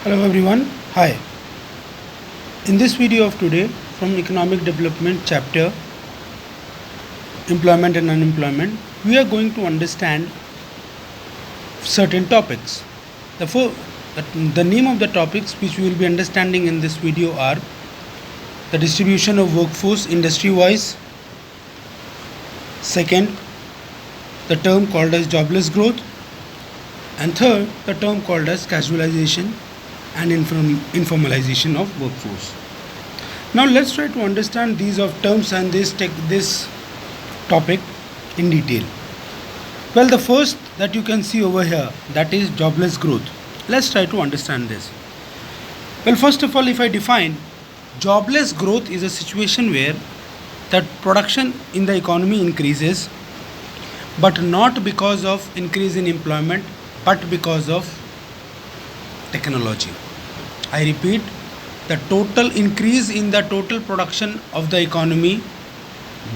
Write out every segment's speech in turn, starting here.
Hello everyone, hi. In this video of today from Economic Development chapter Employment and Unemployment, we are going to understand certain topics. The, fir- the name of the topics which we will be understanding in this video are the distribution of workforce industry wise, second, the term called as jobless growth, and third, the term called as casualization and informalization of workforce. Now let's try to understand these of terms and this topic in detail. Well, the first that you can see over here, that is jobless growth. Let's try to understand this. Well, first of all, if I define jobless growth is a situation where the production in the economy increases, but not because of increase in employment, but because of technology. I repeat, the total increase in the total production of the economy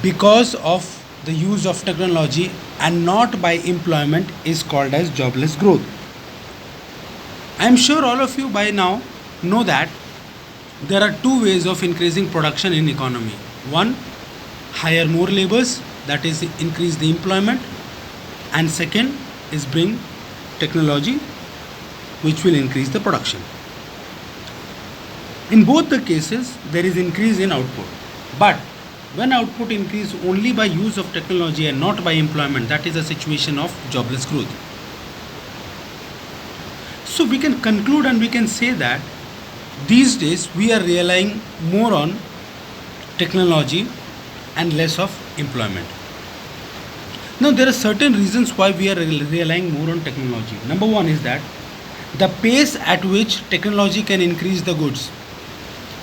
because of the use of technology and not by employment is called as jobless growth. I am sure all of you by now know that there are two ways of increasing production in economy. One, hire more laborers, that is increase the employment, and second is bring technology which will increase the production. In both the cases, there is increase in output. But when output increase only by use of technology and not by employment, that is a situation of jobless growth. So we can conclude and we can say that these days we are relying more on technology and less of employment. Now there are certain reasons why we are relying more on technology. Number one is that the pace at which technology can increase the goods,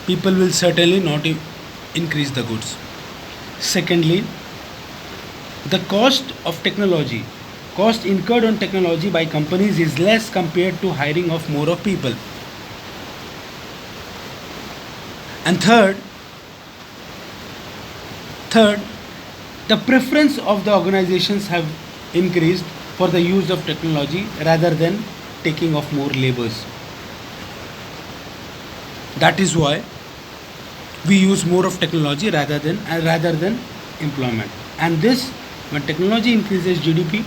people will certainly not increase the goods. Secondly, the cost of technology, cost incurred on technology by companies is less compared to hiring of more of people. And third, the preference of the organizations have increased for the use of technology rather than taking of more labors. That is why we use more of technology rather than employment. And this, when technology increases GDP,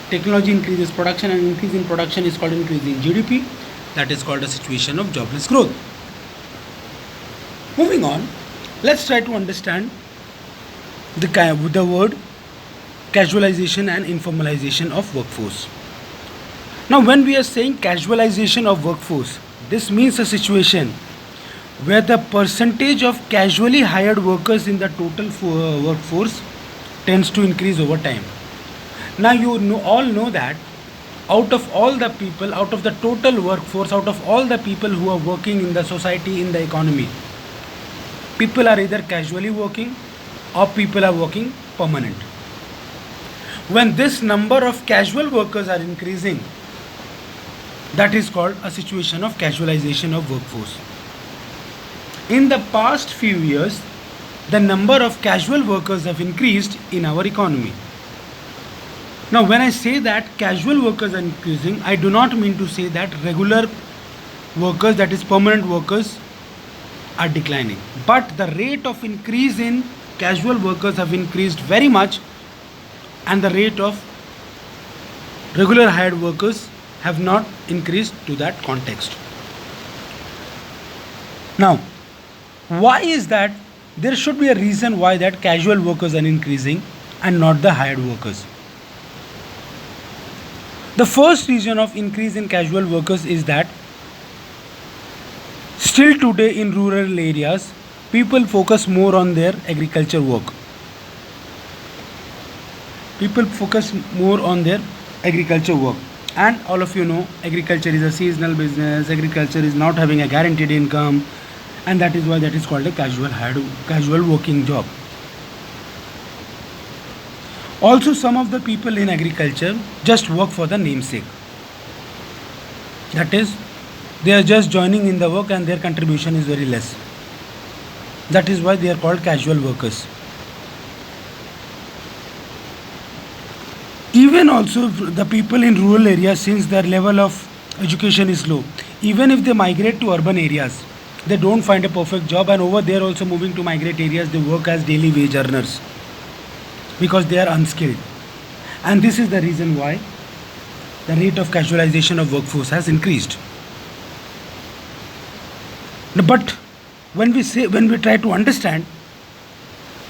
technology increases production, and increase in production is called increase in GDP. That is called a situation of jobless growth. Moving on, let's try to understand the word casualization and informalization of workforce. Now, when we are saying casualization of workforce, this means a situation where the percentage of casually hired workers in the total workforce tends to increase over time. Now, all know that out of all the people, out of the total workforce, out of all the people who are working in the society, in the economy, people are either casually working or people are working permanent. When this number of casual workers are increasing, that is called a situation of casualization of workforce. In the past few years, the number of casual workers have increased in our economy. Now, when I say that casual workers are increasing, I do not mean to say that regular workers, that is permanent workers, are declining. But the rate of increase in casual workers have increased very much, and the rate of regular hired workers have not increased to that context. Now, why is that? There should be a reason why that casual workers are increasing and not the hired workers. The first reason of increase in casual workers is that still today in rural areas, people focus more on their agriculture work. People focus more on their agriculture work. And all of you know, agriculture is a seasonal business, agriculture is not having a guaranteed income, and that is why that is called a casual working job. Also, some of the people in agriculture just work for the namesake. That is, they are just joining in the work and their contribution is very less. That is why they are called casual workers. Even also the people in rural areas, since their level of education is low, even if they migrate to urban areas, they don't find a perfect job, and over there also moving to migrate areas, they work as daily wage earners because they are unskilled. And this is the reason why the rate of casualization of workforce has increased. But when we try to understand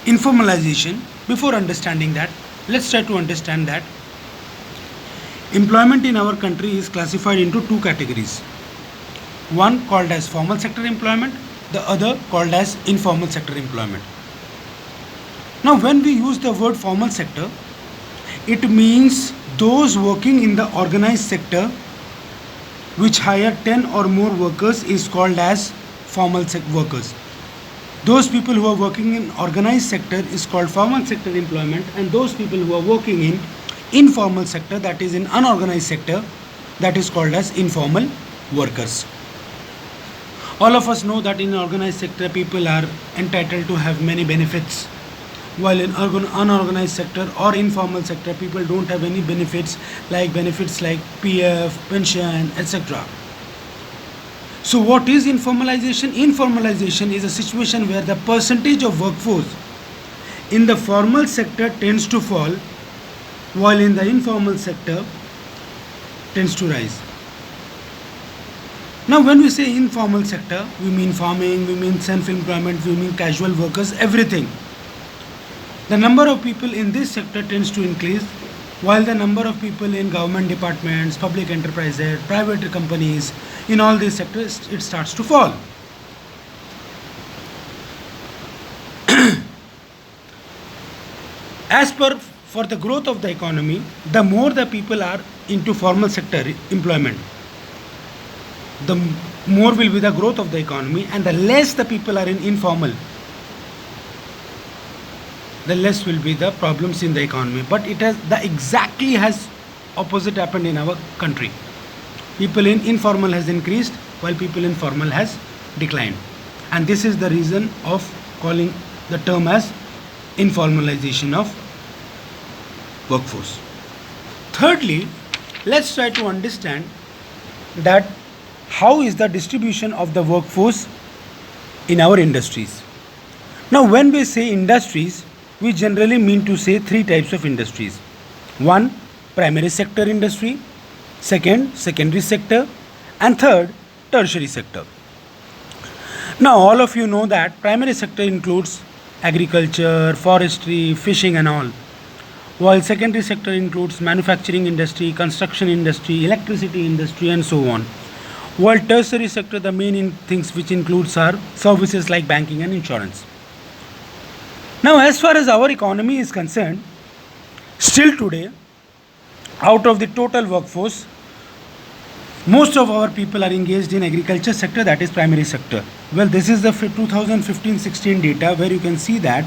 informalization, before understanding that, let's try to understand that employment in our country is classified into two categories. One called as formal sector employment, the other called as informal sector employment. Now, when we use the word formal sector, it means those working in the organized sector which hire 10 or more workers is called as formal workers. Those people who are working in organized sector is called formal sector employment, and those people who are working in informal sector, that is in unorganized sector, that is called as informal workers. All of us know that in organized sector people are entitled to have many benefits, while in unorganized sector or informal sector people don't have any benefits like PF, pension, etc. So what is informalization? Informalization is a situation where the percentage of workforce in the formal sector tends to fall, while in the informal sector tends to rise. Now when we say informal sector, we mean farming, we mean self-employment, we mean casual workers, everything. The number of people in this sector tends to increase, while the number of people in government departments, public enterprises, private companies, in all these sectors, it starts to fall. As per for the growth of the economy, the more the people are into formal sector employment, the more will be the growth of the economy, and the less the people are in informal, the less will be the problems in the economy. But it has exactly has opposite happened in our country. People in informal has increased while people in formal has declined, and this is the reason of calling the term as informalization of workforce. Thirdly, let's try to understand that how is the distribution of the workforce in our industries. Now when we say industries, we generally mean to say three types of industries. One, primary sector industry; second, secondary sector; and third, tertiary sector. Now all of you know that primary sector includes agriculture, forestry, fishing and all, while secondary sector includes manufacturing industry, construction industry, electricity industry and so on, while tertiary sector, the main things which includes are services like banking and insurance. Now as far as our economy is concerned, still today, out of the total workforce, most of our people are engaged in agriculture sector, that is primary sector. Well, this is the 2015-16 data where you can see that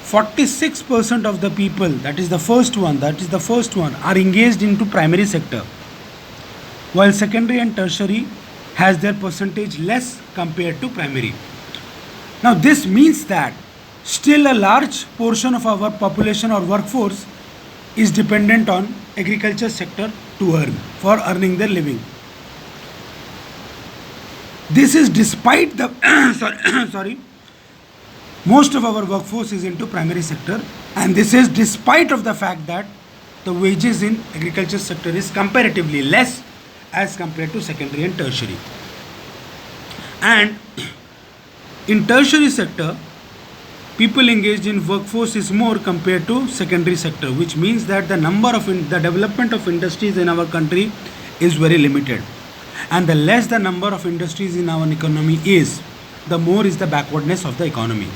46% of the people, that is the first one, are engaged into primary sector, while secondary and tertiary has their percentage less compared to primary. Now this means that still a large portion of our population or workforce is dependent on agriculture sector to earning their living. This is despite the most of our workforce is into primary sector, and this is despite of the fact that the wages in agriculture sector is comparatively less as compared to secondary and tertiary. And in tertiary sector, people engaged in workforce is more compared to secondary sector, which means that the number of the development of industries in our country is very limited, and the less the number of industries in our economy is, the more is the backwardness of the economy.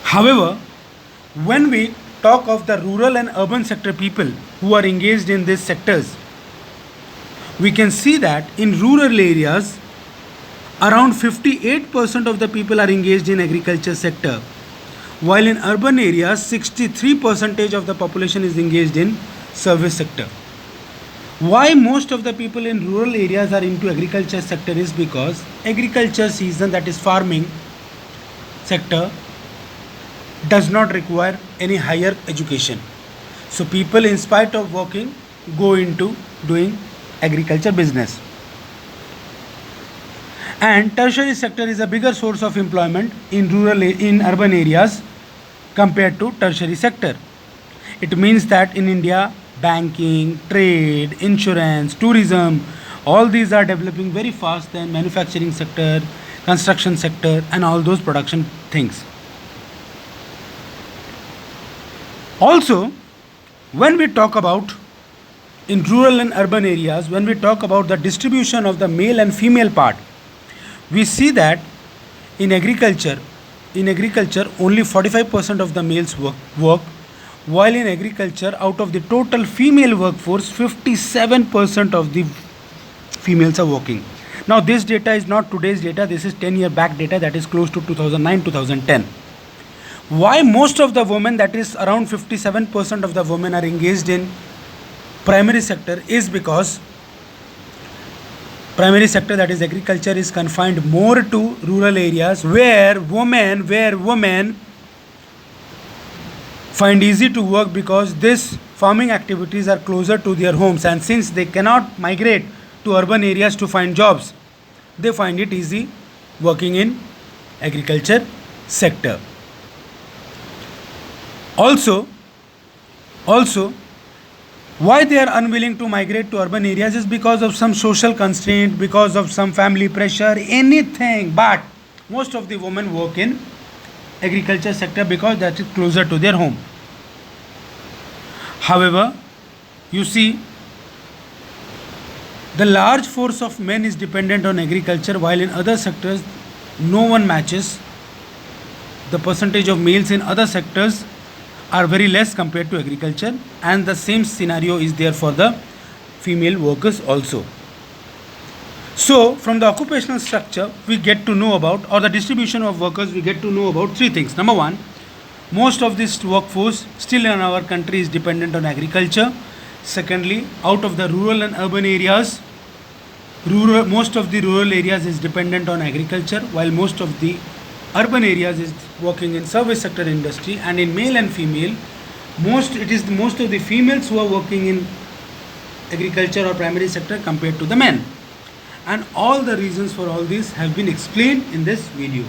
However, when we talk of the rural and urban sector people who are engaged in these sectors, we can see that in rural areas around 58% of the people are engaged in agriculture sector, while in urban areas 63% of the population is engaged in service sector. Why most of the people in rural areas are into agriculture sector is because agriculture season, that is farming sector, does not require any higher education. So people, in spite of working, go into doing agriculture business. And tertiary sector is a bigger source of employment in urban areas compared to tertiary sector. It means that in India, banking, trade, insurance, tourism, all these are developing very fast than manufacturing sector, construction sector, and all those production things. Also, when we talk about in rural and urban areas, when we talk about the distribution of the male and female part, we see that in agriculture, only 45% of the males work, while in agriculture, out of the total female workforce, 57% of the females are working. Now, this data is not today's data, this is 10-year back data, that is close to 2009 2010. Why most of the women, that is around 57% of the women, are engaged in primary sector is because primary sector, that is agriculture, is confined more to rural areas where women find easy to work because this farming activities are closer to their homes, and since they cannot migrate to urban areas to find jobs, they find it easy working in agriculture sector. Also, why they are unwilling to migrate to urban areas is because of some social constraint, because of some family pressure, anything, but most of the women work in agriculture sector because that is closer to their home. However, you see, the large force of men is dependent on agriculture, while in other sectors no one matches. The percentage of males in other sectors are very less compared to agriculture, and the same scenario is there for the female workers also. So from the occupational structure we get to know about, or the distribution of workers, we get to know about three things. Number one, most of this workforce still in our country is dependent on agriculture. Secondly, out of the rural and urban areas, most of the rural areas is dependent on agriculture, while most of the urban areas is working in service sector industry. And in male and female, most of the females who are working in agriculture or primary sector compared to the men. And all the reasons for all this have been explained in this video.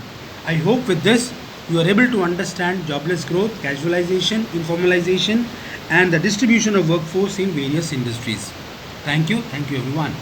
I hope with this you are able to understand jobless growth, casualization, informalization, and the distribution of workforce in various industries. Thank you everyone.